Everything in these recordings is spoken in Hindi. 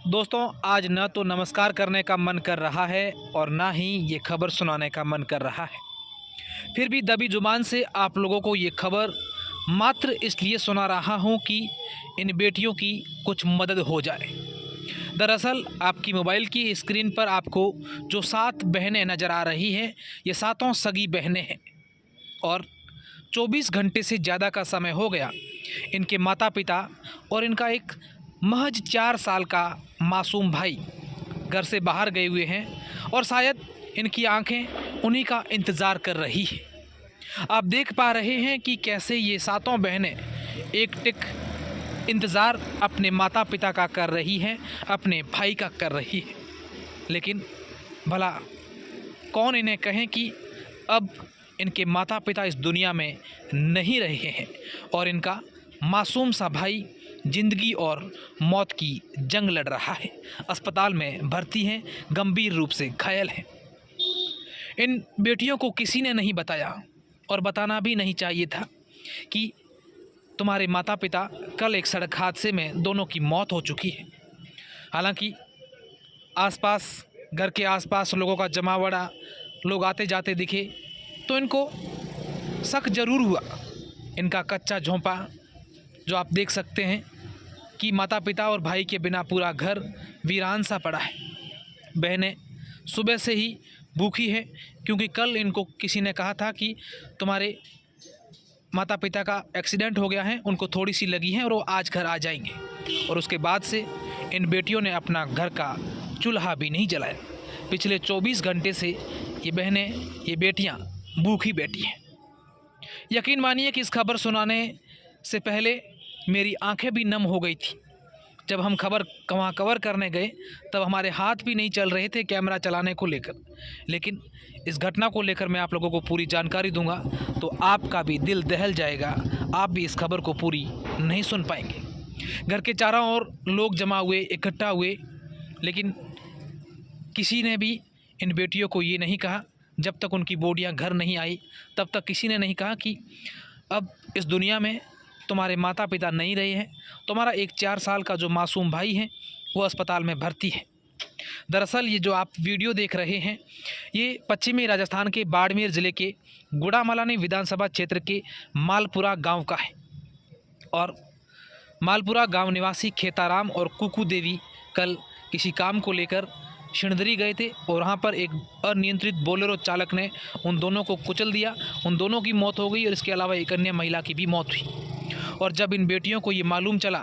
दोस्तों, आज न तो नमस्कार करने का मन कर रहा है और ना ही ये खबर सुनाने का मन कर रहा है। फिर भी दबी ज़ुबान से आप लोगों को ये खबर मात्र इसलिए सुना रहा हूँ कि इन बेटियों की कुछ मदद हो जाए। दरअसल आपकी मोबाइल की स्क्रीन पर आपको जो 7 बहनें नज़र आ रही हैं, ये सातों सगी बहनें हैं और 24 घंटे से ज़्यादा का समय हो गया इनके माता पिता और इनका एक महज 4 साल का मासूम भाई घर से बाहर गए हुए हैं और शायद इनकी आंखें उन्हीं का इंतज़ार कर रही है। आप देख पा रहे हैं कि कैसे ये सातों बहनें एक टिक इंतज़ार अपने माता पिता का कर रही हैं, अपने भाई का कर रही है। लेकिन भला कौन इन्हें कहें कि अब इनके माता पिता इस दुनिया में नहीं रहे हैं और इनका मासूम सा भाई ज़िंदगी और मौत की जंग लड़ रहा है। अस्पताल में भर्ती हैं, गंभीर रूप से घायल हैं। इन बेटियों को किसी ने नहीं बताया और बताना भी नहीं चाहिए था कि तुम्हारे माता पिता कल एक सड़क हादसे में दोनों की मौत हो चुकी है। हालांकि आसपास घर के आसपास लोगों का जमावड़ा, लोग आते जाते दिखे तो इनको शक ज़रूर हुआ। इनका कच्चा झोंपा जो आप देख सकते हैं कि माता पिता और भाई के बिना पूरा घर वीरान सा पड़ा है। बहनें सुबह से ही भूखी है क्योंकि कल इनको किसी ने कहा था कि तुम्हारे माता पिता का एक्सीडेंट हो गया है, उनको थोड़ी सी लगी है और वो आज घर आ जाएंगे। और उसके बाद से इन बेटियों ने अपना घर का चूल्हा भी नहीं जलाया। पिछले 24 घंटे से ये बहनें, ये बेटियां भूखी बैठी हैं। यकीन मानिए कि इस खबर सुनाने से पहले मेरी आंखें भी नम हो गई थी। जब हम खबर वहाँ कवर करने गए तब हमारे हाथ भी नहीं चल रहे थे कैमरा चलाने को लेकर। लेकिन इस घटना को लेकर मैं आप लोगों को पूरी जानकारी दूंगा तो आपका भी दिल दहल जाएगा, आप भी इस खबर को पूरी नहीं सुन पाएंगे। घर के चारों ओर लोग जमा हुए, इकट्ठा हुए, लेकिन किसी ने भी इन बेटियों को ये नहीं कहा, जब तक उनकी बॉडियाँ घर नहीं आई तब तक किसी ने नहीं कहा कि अब इस दुनिया में तुम्हारे माता पिता नहीं रहे हैं, तुम्हारा एक 4 साल का जो मासूम भाई है वो अस्पताल में भर्ती है। दरअसल ये जो आप वीडियो देख रहे हैं ये पश्चिमी राजस्थान के बाड़मेर ज़िले के गुड़ामलानी विधानसभा क्षेत्र के मालपुरा गांव का है। और मालपुरा गांव निवासी खेताराम और कुकू देवी कल किसी काम को लेकर शिणदरी गए थे और वहाँ पर एक अनियंत्रित बोलेरो चालक ने उन दोनों को कुचल दिया। उन दोनों की मौत हो गई और इसके अलावा एक अन्य महिला की भी मौत हुई। और जब इन बेटियों को ये मालूम चला,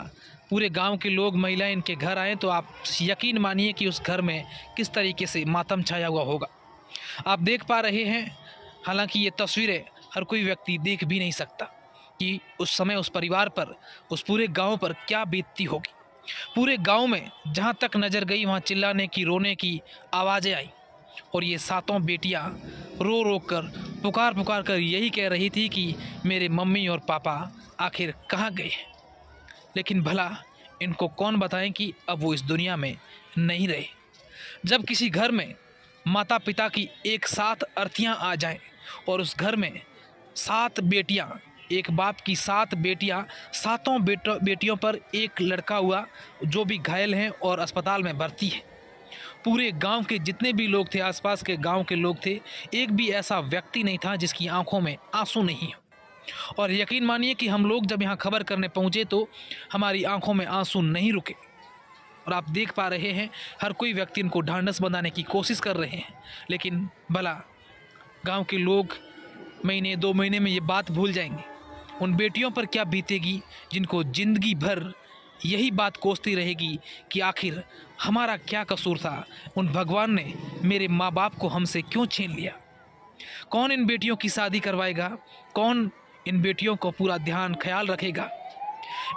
पूरे गांव के लोग, महिलाएं इनके घर आए तो आप यकीन मानिए कि उस घर में किस तरीके से मातम छाया हुआ होगा। आप देख पा रहे हैं, हालांकि ये तस्वीरें हर कोई व्यक्ति देख भी नहीं सकता कि उस समय उस परिवार पर, उस पूरे गाँव पर क्या बीतती होगी। पूरे गांव में जहां तक नज़र गई वहां चिल्लाने की, रोने की आवाज़ें आई और ये सातों बेटियां रो रो कर, पुकार पुकार कर यही कह रही थी कि मेरे मम्मी और पापा आखिर कहाँ गए हैं। लेकिन भला इनको कौन बताएं कि अब वो इस दुनिया में नहीं रहे। जब किसी घर में माता पिता की एक साथ अर्थियाँ आ जाएं और उस घर में 7 बेटियाँ, एक बाप की 7 बेटियां, सातों बेटियों पर एक लड़का हुआ जो भी घायल हैं और अस्पताल में भर्ती है। पूरे गांव के जितने भी लोग थे, आसपास के गांव के लोग थे, एक भी ऐसा व्यक्ति नहीं था जिसकी आंखों में आंसू नहीं हो। और यकीन मानिए कि हम लोग जब यहां खबर करने पहुंचे तो हमारी आंखों में आंसू नहीं रुके। और आप देख पा रहे हैं हर कोई व्यक्ति इनको ढांढस बंधाने की कोशिश कर रहे हैं। लेकिन भला गाँव के लोग महीने 2 महीने में ये बात भूल जाएंगे। उन बेटियों पर क्या बीतेगी जिनको ज़िंदगी भर यही बात कोसती रहेगी कि आखिर हमारा क्या कसूर था, उन भगवान ने मेरे माँ बाप को हमसे क्यों छीन लिया। कौन इन बेटियों की शादी करवाएगा, कौन इन बेटियों को पूरा ध्यान ख्याल रखेगा।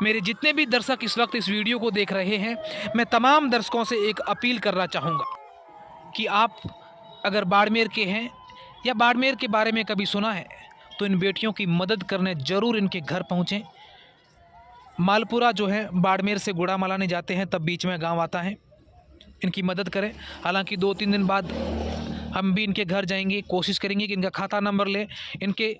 मेरे जितने भी दर्शक इस वक्त इस वीडियो को देख रहे हैं, मैं तमाम दर्शकों से एक अपील करना चाहूँगा कि आप अगर बाड़मेर के हैं या बाड़मेर के बारे में कभी सुना है तो इन बेटियों की मदद करने ज़रूर इनके घर पहुँचें। मालपुरा जो है बाड़मेर से गुड़ामलानी जाते हैं तब बीच में गांव आता है, इनकी मदद करें। हालांकि 2-3 दिन बाद हम भी इनके घर जाएंगे, कोशिश करेंगे कि इनका खाता नंबर लें, इनके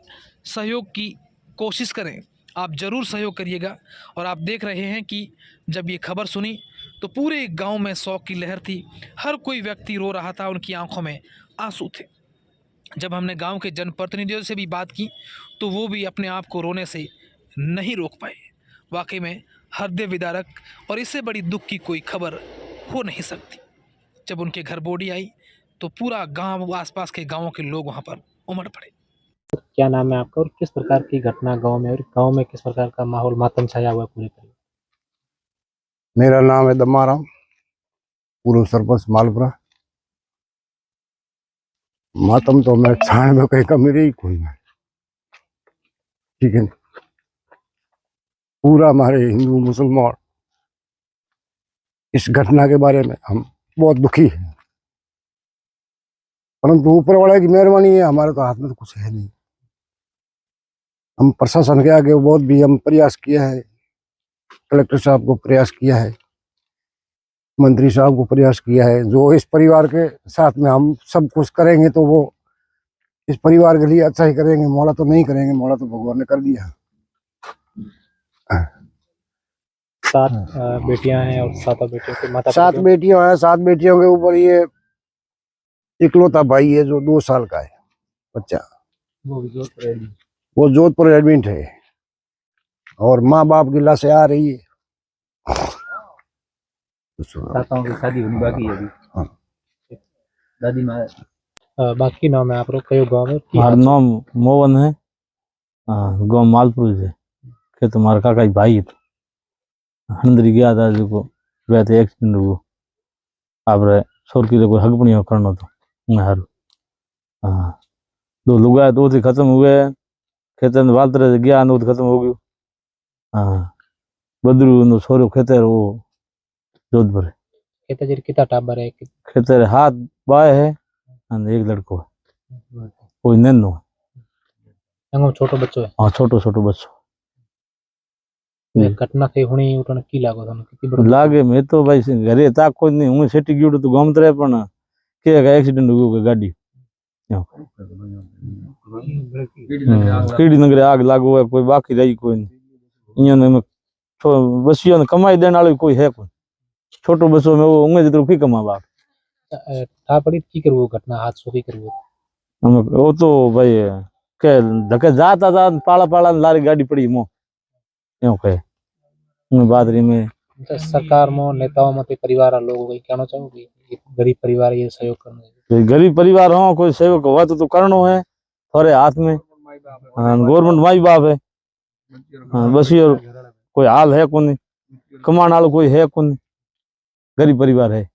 सहयोग की कोशिश करें। आप ज़रूर सहयोग करिएगा। और आप देख रहे हैं कि जब ये खबर सुनी तो पूरे गांव में शोक की लहर थी। हर कोई व्यक्ति रो रहा था, उनकी आंखों में आंसू थे। जब हमने गांव के जनप्रतिनिधियों से भी बात की तो वो भी अपने आप को रोने से नहीं रोक पाए। वाकई में हृदय विदारक और इससे बड़ी दुख की कोई खबर हो नहीं सकती। जब उनके घर बॉडी आई तो पूरा गांव, आसपास के गांवों के लोग वहां पर उमड़ पड़े। क्या नाम है आपका और किस प्रकार की घटना गांव में, और गांव में किस प्रकार का माहौल मातम छाया हुआ है पूरे परिवार? मेरा नाम है दम्माराम, पूर्व सरपंच मालपुरा। मातम तो मैं छाण में कहीं का मेरे ही कोई नहीं, ठीक है। पूरा हमारे हिंदू मुसलमान इस घटना के बारे में हम बहुत दुखी हैं, परंतु ऊपर वाले की मेहरबानी है, हमारे तो हाथ में तो कुछ है नहीं। हम प्रशासन के आगे बहुत भी हम प्रयास किया है, कलेक्टर साहब को प्रयास किया है, मंत्री साहब को प्रयास किया है। जो इस परिवार के साथ में हम सब कुछ करेंगे तो वो इस परिवार के लिए अच्छा ही करेंगे, मोड़ा तो नहीं करेंगे, मोड़ा तो भगवान ने कर दिया। 7 बेटियां हैं और 7 बेटियों के माता 7 बेटियां हैं। 7 बेटियों के ऊपर ये इकलौता भाई है जो 2 साल का है बच्चा, वो जोधपुर एडमिट है, और माँ बाप की लाशें आ रही है। ताताओं की शादी होनी बाकी है अभी। हाँ। दादी माँ बाकी नाम है आप लोग कयो गांव में? हमारा नाम मोहन है, गाँव मालपुर से। के तुम्हारा काका भाई है, हंदरी गया था जो गया थे एक्सीडेंट हुआ। आप सोर की कोई हक नहीं करना तो हारू। हाँ, 2 लुगा 2 थी खत्म हुए, खेतर में वालतर गया 2 खत्म हो गयो। हाँ, बदरू नो सोरो खेतर वो जोधपुर है। खेता जरी कितना टाबर है? खेतर हाथ बाय है और 1 लड़को है, कोई नन्नो है। एंगो छोटो बच्चो है? हाँ, छोटो छोटो बच्चो। घटना थी हुणी उठन की लागो थाने? कितनी बड़ी लागे? मैं तो भाई घरे था कोई नहीं, हूँ सेटी गयो तो घूमत रहे, पण के एक्सीडेंट हो गयो गाड़ी कीड़ी नगरे आग लागो है, कोई बाकी रही कोई नहीं। इयां में बसिया ने कमाई देने वाली कोई है कोई, छोटो बसो में वो उंगे जितरो की कमा बाप ठा पड़ी की करवो घटना हादसो की करवो? वो तो भाई के धके जाता था पाला पाला लारी गाड़ी पड़ी मो यूं कहे उन बात रही में। सरकार में नेताओं में परिवार लोगों को कहना चाहोगे गरीब परिवार ये सहयोग करना चाहिए? गरीब परिवार हो कोई सहयोग हुआ तो करनो है, थोड़े हाथ में गवर्नमेंट माई बाप है। हाँ, बस ये कोई हाल है कोनी, कमाने वाला कोई है कोनी, गरीब परिवार है।